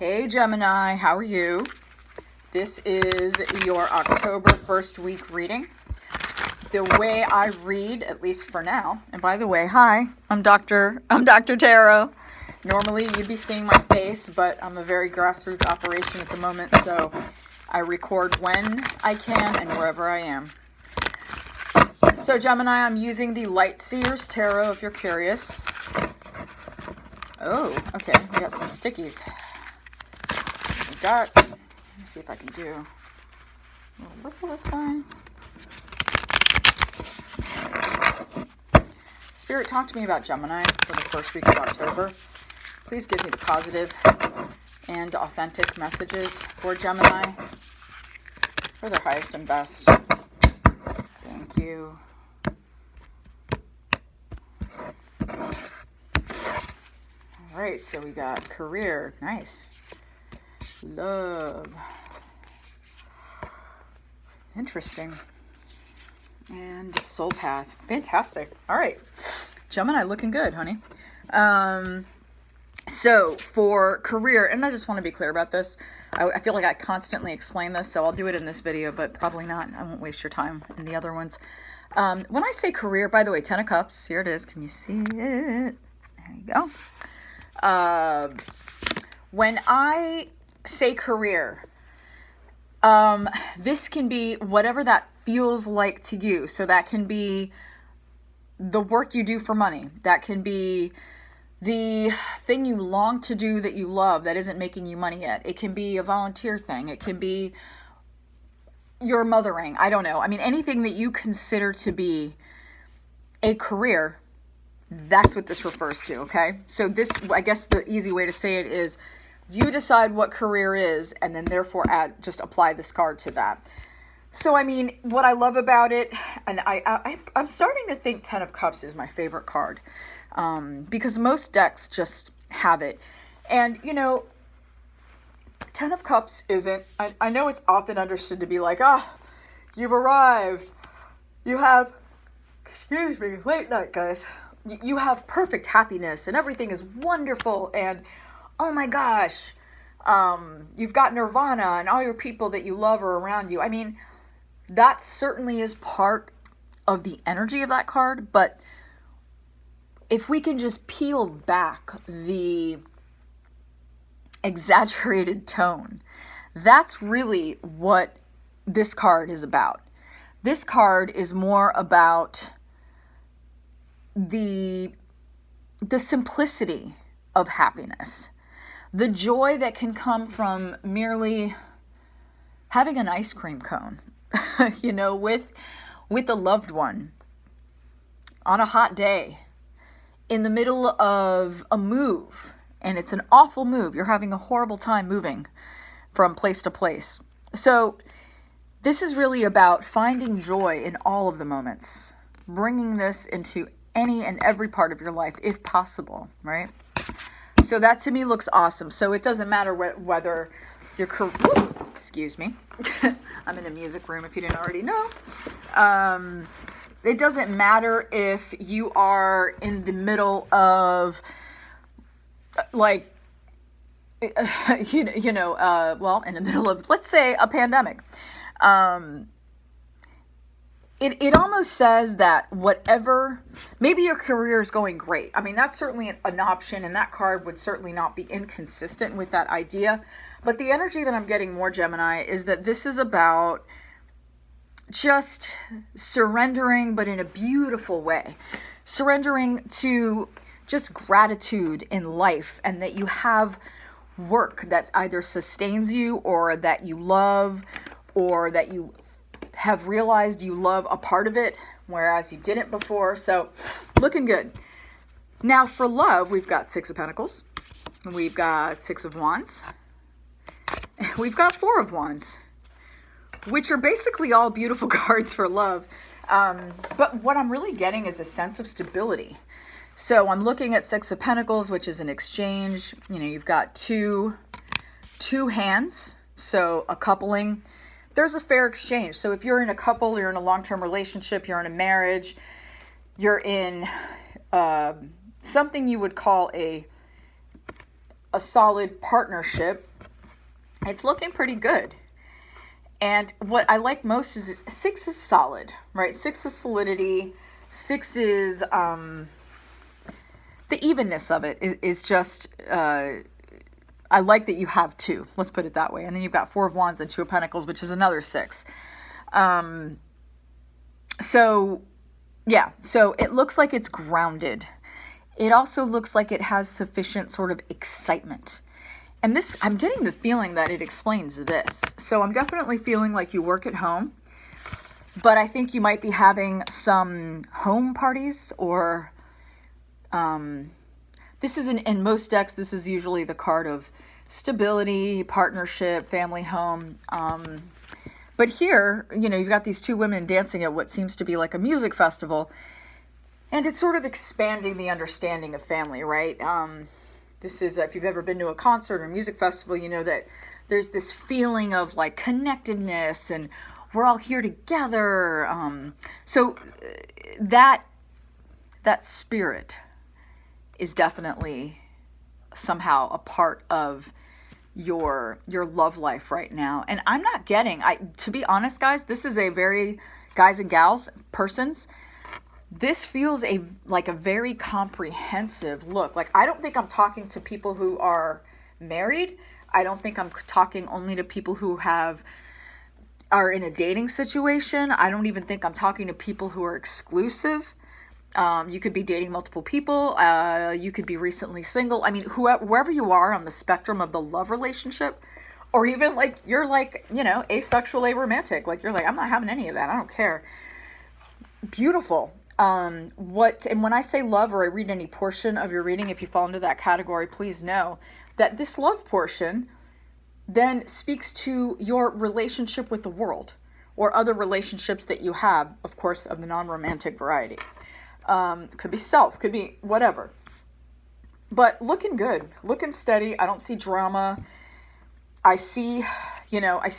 Hey Gemini, how are you? This is your October first week reading. The way I read, at least for now, and by the way, hi, I'm Dr. Tarot. Normally you'd be seeing my face, but I'm a very grassroots operation at the moment, so I record when I can and wherever I am. So Gemini, I'm using the Light Seers Tarot if you're curious. Oh, okay, we got some stickies. Let me see if I can do a little riffle this way. Spirit, talk to me about Gemini for the first week of October. Please give me the positive and authentic messages for Gemini for their highest and best. Thank you. All right, so we got career. Nice. Love. Interesting. And soul path. Fantastic. All right. Gemini looking good, honey. So for career, and I just want to be clear about this. I feel like I constantly explain this, so I'll do it in this video, but probably not. I won't waste your time in the other ones. When I say career, by the way, 10 of Cups, here it is. Can you see it? There you go. When I say career, this can be whatever that feels like to you. So that can be the work you do for money. That can be the thing you long to do that you love that isn't making you money yet. It can be a volunteer thing. It can be your mothering. I don't know. I mean, anything that you consider to be a career, that's what this refers to, okay? So this, I guess the easy way to say it is you decide what career is and then therefore just apply this card to that. So, I mean, what I love about it, and I'm starting to think 10 of Cups is my favorite card. Because most decks just have it. And, you know, 10 of Cups isn't, I know it's often understood to be like, you've arrived. You have, excuse me, late night, guys. You have perfect happiness and everything is wonderful. And, oh my gosh, you've got nirvana and all your people that you love are around you. I mean, that certainly is part of the energy of that card, but if we can just peel back the exaggerated tone, that's really what this card is about. This card is more about the simplicity of happiness, the joy that can come from merely having an ice cream cone, you know, with a loved one on a hot day, in the middle of a move, and it's an awful move. You're having a horrible time moving from place to place. So this is really about finding joy in all of the moments, bringing this into any and every part of your life, if possible, right? So that to me looks awesome. So it doesn't matter whether your career, excuse me, I'm in a music room if you didn't already know. It doesn't matter if you are in the middle of, like, in the middle of, let's say, a pandemic. It almost says that whatever, maybe your career is going great. I mean, that's certainly an option, and that card would certainly not be inconsistent with that idea. But the energy that I'm getting more, Gemini, is that this is about just surrendering, but in a beautiful way. Surrendering to just gratitude in life, and that you have work that either sustains you or that you love, or that you have realized you love a part of it, whereas you didn't before. So looking good. Now for love, we've got 6 of Pentacles. We've got 6 of Wands. We've got 4 of Wands, which are basically all beautiful cards for love. But what I'm really getting is a sense of stability. So I'm looking at 6 of Pentacles, which is an exchange. You know, you've got two hands, so a coupling. There's a fair exchange. So if you're in a couple, you're in a long-term relationship, you're in a marriage, you're in something you would call a solid partnership, It's looking pretty good. And what I like most is 6 is solid, right? 6 is solidity. 6 is the evenness of it is just, I like that you have 2. Let's put it that way. And then you've got 4 of Wands and 2 of Pentacles, which is another 6. So it looks like it's grounded. It also looks like it has sufficient sort of excitement. And this, I'm getting the feeling that it explains this. So I'm definitely feeling like you work at home, but I think you might be having some home parties, or this is in most decks, this is usually the card of stability, partnership, family, home. But here, you've got these 2 women dancing at what seems to be like a music festival, and it's sort of expanding the understanding of family, right? This is, if you've ever been to a concert or music festival, you know that there's this feeling of like connectedness and we're all here together. So that spirit is definitely somehow a part of your love life right now. And I'm not getting, to be honest, guys, this is a very, guys and gals, persons, this feels like a very comprehensive look. Like, I don't think I'm talking to people who are married. I don't think I'm talking only to people who are in a dating situation. I don't even think I'm talking to people who are exclusive. You could be dating multiple people. You could be recently single. I mean, wherever you are on the spectrum of the love relationship, or even like you're like, asexual, aromantic. Like you're like, I'm not having any of that. I don't care. Beautiful. And when I say love, or I read any portion of your reading, if you fall into that category, please know that this love portion then speaks to your relationship with the world, or other relationships that you have, of course, of the non-romantic variety. Could be self, could be whatever. But looking good, looking steady. I don't see drama. I see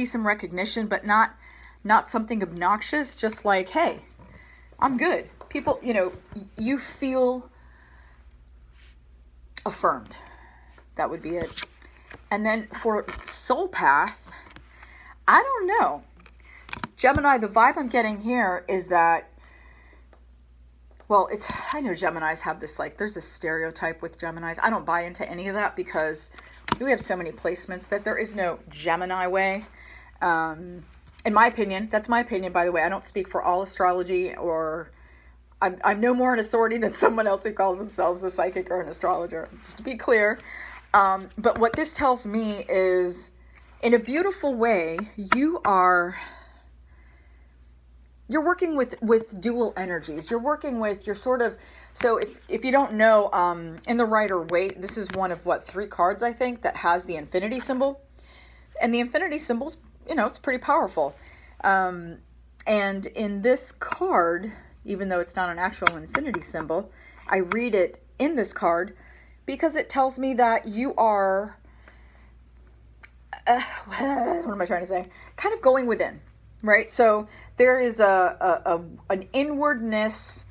some recognition, but not something obnoxious, just like, hey, I'm good. People, you feel affirmed. That would be it. And then for soul path, I don't know. Gemini, the vibe I'm getting here is that, well, I know Geminis have this, like, there's a stereotype with Geminis. I don't buy into any of that because we have so many placements that there is no Gemini way. In my opinion, that's my opinion, by the way. I don't speak for all astrology, or I'm no more an authority than someone else who calls themselves a psychic or an astrologer, just to be clear. But what this tells me is, in a beautiful way, you're working with dual energies. You're sort of, so if you don't know, in the Rider-Waite, this is one of 3 cards, I think, that has the infinity symbol. And the infinity symbol's, it's pretty powerful. And in this card, even though it's not an actual infinity symbol, I read it in this card because it tells me that you are, what am I trying to say? Kind of going within, right? So there is an inwardness,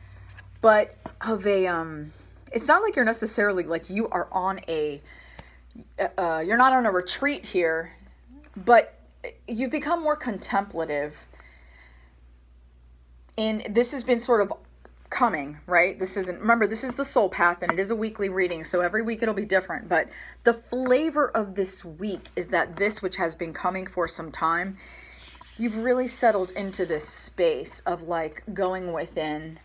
but of it's not like you're necessarily like you are on you're not on a retreat here, but you've become more contemplative. And this has been sort of coming, right? This is the soul path, and it is a weekly reading, so every week it'll be different. But the flavor of this week is that this, which has been coming for some time, you've really settled into this space of like going within.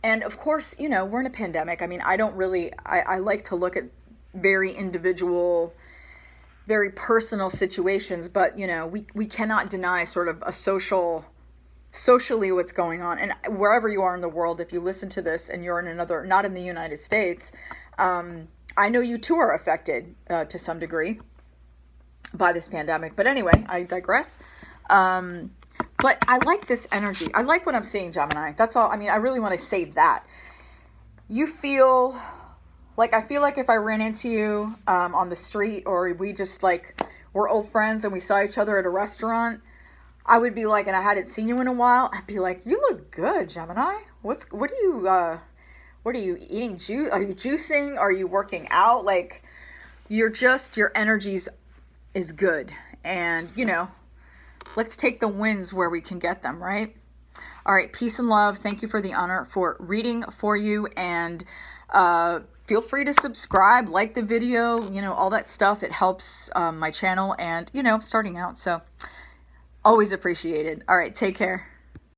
And of course, we're in a pandemic. I mean, I like to look at very individual, very personal situations, but we cannot deny sort of a socially what's going on. And wherever you are in the world, if you listen to this and you're in not in the United States, I know you too are affected to some degree by this pandemic. But anyway, I digress. But I like this energy. I like what I'm seeing, Gemini. That's all. I mean, I really want to say that. You feel like, I feel like if I ran into you on the street, or we just like, we're old friends and we saw each other at a restaurant, I would be like, and I hadn't seen you in a while, I'd be like, you look good, Gemini. What are you eating? Are you juicing? Are you working out? Like, your energies is good. And, you know, let's take the wins where we can get them, right? All right, peace and love. Thank you for the honor for reading for you. And feel free to subscribe, like the video, you know, all that stuff. It helps my channel and, you know, starting out. So always appreciated. All right, take care.